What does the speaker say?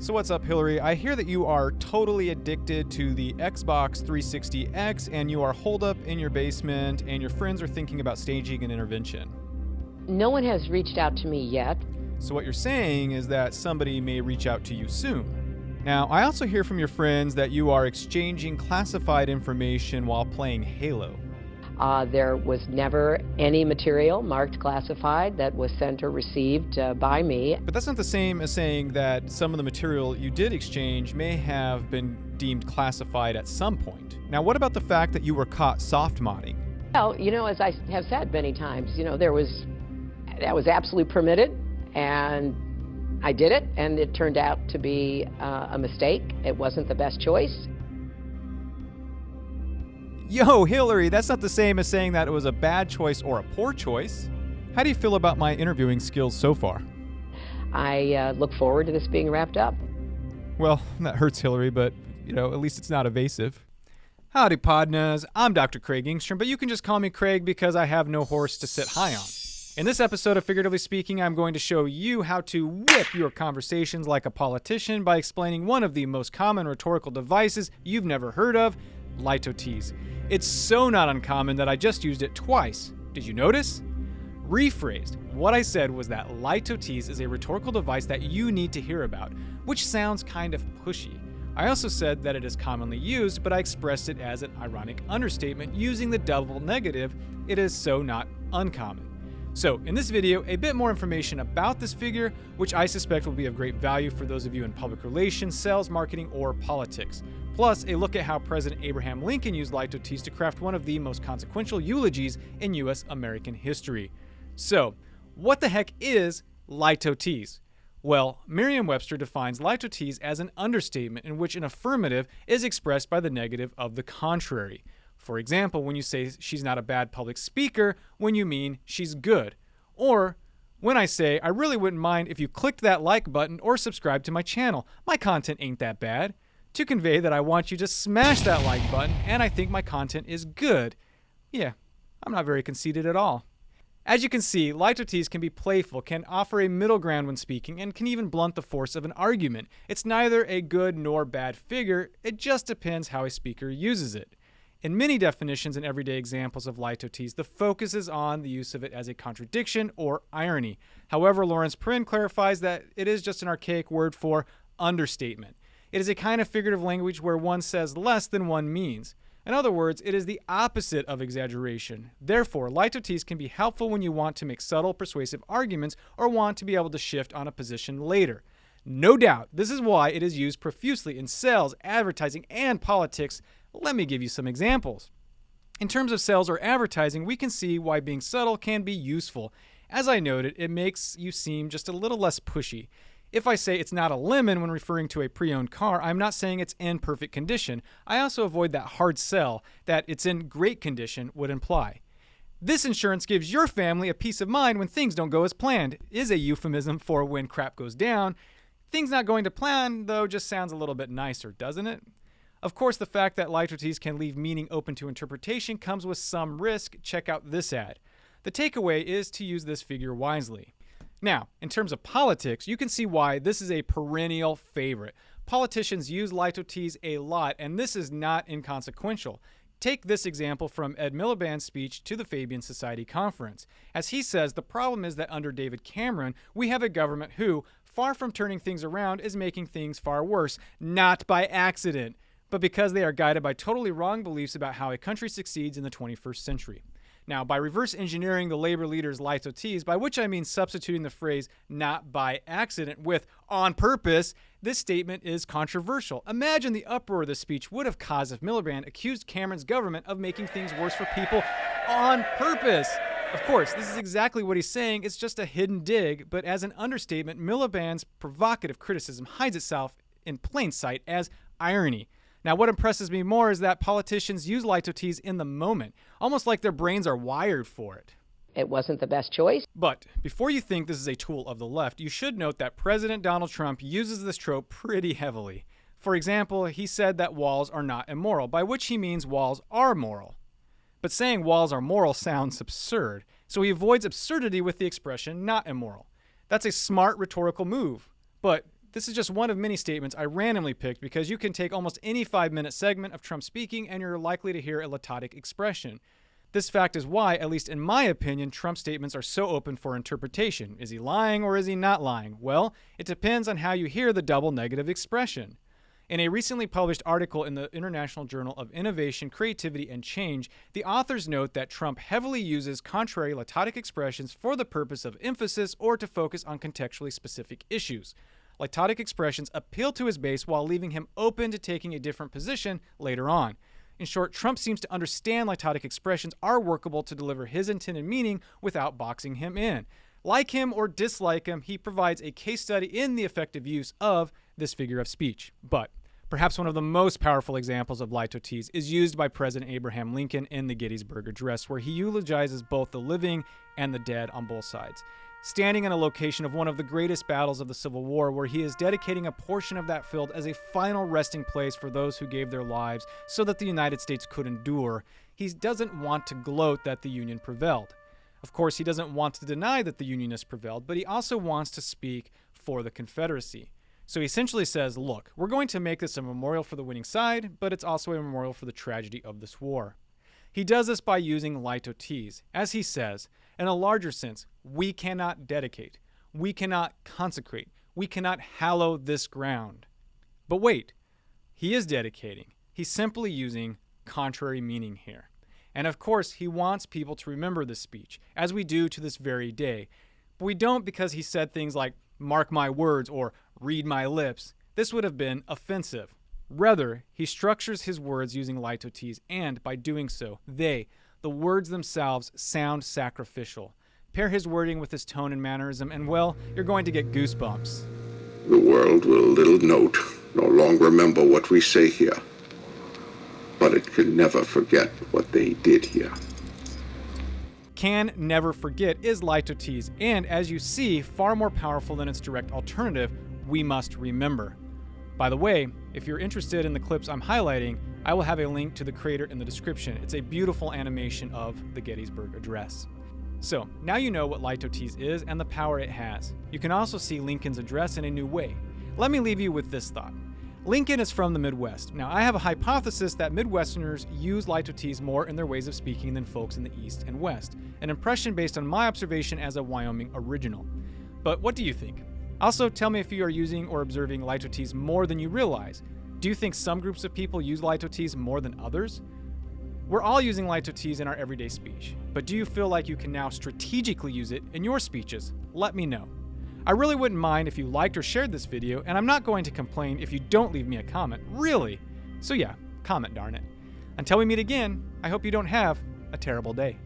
So what's up, Hillary? I hear that you are totally addicted to the Xbox 360X and you are holed up in your basement and your friends are thinking about staging an intervention. No one has reached out to me yet. So what you're saying is that somebody may reach out to you soon. Now, I also hear from your friends that you are exchanging classified information while playing Halo. There was never any material marked classified that was sent or received by me. But that's not the same as saying that some of the material you did exchange may have been deemed classified at some point. Now, what about the fact that you were caught soft modding? Well, as I have said many times, that was absolutely permitted, and I did it, and it turned out to be a mistake. It wasn't the best choice. Yo, Hillary, that's not the same as saying that it was a bad choice or a poor choice. How do you feel about my interviewing skills so far? I look forward to this being wrapped up. Well, that hurts, Hillary, but, at least it's not evasive. Howdy, Podnas. I'm Dr. Craig Engstrom, but you can just call me Craig because I have no horse to sit high on. In this episode of Figuratively Speaking, I'm going to show you how to whip your conversations like a politician by explaining one of the most common rhetorical devices you've never heard of, litotes. It's so not uncommon that I just used it twice. Did you notice? Rephrased, what I said was that litotes is a rhetorical device that you need to hear about, which sounds kind of pushy. I also said that it is commonly used, but I expressed it as an ironic understatement using the double negative, it is so not uncommon. So, in this video, a bit more information about this figure, which I suspect will be of great value for those of you in public relations, sales, marketing, or politics. Plus, a look at how President Abraham Lincoln used litotes to craft one of the most consequential eulogies in U.S. American history. So, what the heck is litotes? Well, Merriam-Webster defines litotes as an understatement in which an affirmative is expressed by the negative of the contrary. For example, when you say she's not a bad public speaker, when you mean she's good. Or when I say, I really wouldn't mind if you clicked that like button or subscribed to my channel. My content ain't that bad. To convey that I want you to smash that like button and I think my content is good. Yeah, I'm not very conceited at all. As you can see, litotes can be playful, can offer a middle ground when speaking, and can even blunt the force of an argument. It's neither a good nor bad figure, it just depends how a speaker uses it. In many definitions and everyday examples of litotes, the focus is on the use of it as a contradiction or irony. However, Lawrence Perrin clarifies that it is just an archaic word for understatement. It is a kind of figurative language where one says less than one means. In other words, it is the opposite of exaggeration. Therefore, litotes can be helpful when you want to make subtle, persuasive arguments or want to be able to shift on a position later. No doubt, this is why it is used profusely in sales, advertising, and politics. Let me give you some examples. In terms of sales or advertising, we can see why being subtle can be useful. As I noted, it makes you seem just a little less pushy. If I say it's not a lemon when referring to a pre-owned car, I'm not saying it's in perfect condition. I also avoid that hard sell that it's in great condition would imply. This insurance gives your family a peace of mind when things don't go as planned is a euphemism for when crap goes down. Things not going to plan, though, just sounds a little bit nicer, doesn't it? Of course, the fact that litotes can leave meaning open to interpretation comes with some risk. Check out this ad. The takeaway is to use this figure wisely. Now, in terms of politics, you can see why this is a perennial favorite. Politicians use litotes a lot, and this is not inconsequential. Take this example from Ed Miliband's speech to the Fabian Society Conference. As he says, the problem is that under David Cameron, we have a government who, far from turning things around, is making things far worse, not by accident, but because they are guided by totally wrong beliefs about how a country succeeds in the 21st century. Now, by reverse engineering the labor leaders' litotes, by which I mean substituting the phrase not by accident with on purpose, this statement is controversial. Imagine the uproar this speech would have caused if Miliband accused Cameron's government of making things worse for people on purpose. Of course, this is exactly what he's saying. It's just a hidden dig, but as an understatement, Miliband's provocative criticism hides itself in plain sight as irony. Now, what impresses me more is that politicians use litotes in the moment, almost like their brains are wired for it. It wasn't the best choice. But before you think this is a tool of the left, you should note that President Donald Trump uses this trope pretty heavily. For example, he said that walls are not immoral, by which he means walls are moral. But saying walls are moral sounds absurd, so he avoids absurdity with the expression not immoral. That's a smart rhetorical move. But This is just one of many statements I randomly picked because you can take almost any 5-minute segment of Trump speaking and you're likely to hear a latotic expression. This fact is why, at least in my opinion, Trump's statements are so open for interpretation. Is he lying or is he not lying? Well, it depends on how you hear the double negative expression. In a recently published article in the International Journal of Innovation, Creativity, and Change, the authors note that Trump heavily uses contrary latotic expressions for the purpose of emphasis or to focus on contextually specific issues. Latotic expressions appeal to his base while leaving him open to taking a different position later on. In short, Trump seems to understand latotic expressions are workable to deliver his intended meaning without boxing him in. Like him or dislike him, he provides a case study in the effective use of this figure of speech. But perhaps one of the most powerful examples of litotes is used by President Abraham Lincoln in the Gettysburg Address, where he eulogizes both the living and the dead on both sides. Standing in a location of one of the greatest battles of the Civil War, where he is dedicating a portion of that field as a final resting place for those who gave their lives so that the United States could endure, he doesn't want to gloat that the Union prevailed. Of course, he doesn't want to deny that the Unionists prevailed, but he also wants to speak for the Confederacy. So he essentially says, look, we're going to make this a memorial for the winning side, but it's also a memorial for the tragedy of this war. He does this by using litotes. As he says, in a larger sense, we cannot dedicate, we cannot consecrate, we cannot hallow this ground. But wait, he is dedicating. He's simply using contrary meaning here. And of course, he wants people to remember this speech, as we do to this very day. But we don't because he said things like, mark my words or read my lips. This would have been offensive. Rather, he structures his words using litotes, and by doing so, the words themselves, sound sacrificial. Pair his wording with his tone and mannerism, and well, you're going to get goosebumps. The world will little note, nor long remember what we say here, but it can never forget what they did here. Can never forget is litotes, and as you see, far more powerful than its direct alternative, we must remember. By the way, if you're interested in the clips I'm highlighting, I will have a link to the creator in the description. It's a beautiful animation of the Gettysburg Address. So, now you know what litotes is and the power it has. You can also see Lincoln's address in a new way. Let me leave you with this thought. Lincoln is from the Midwest. Now, I have a hypothesis that Midwesterners use litotes more in their ways of speaking than folks in the East and West, an impression based on my observation as a Wyoming original. But what do you think? Also, tell me if you are using or observing litotes more than you realize. Do you think some groups of people use litotes more than others? We're all using litotes in our everyday speech, but do you feel like you can now strategically use it in your speeches? Let me know. I really wouldn't mind if you liked or shared this video, and I'm not going to complain if you don't leave me a comment, really. So yeah, comment, darn it. Until we meet again, I hope you don't have a terrible day.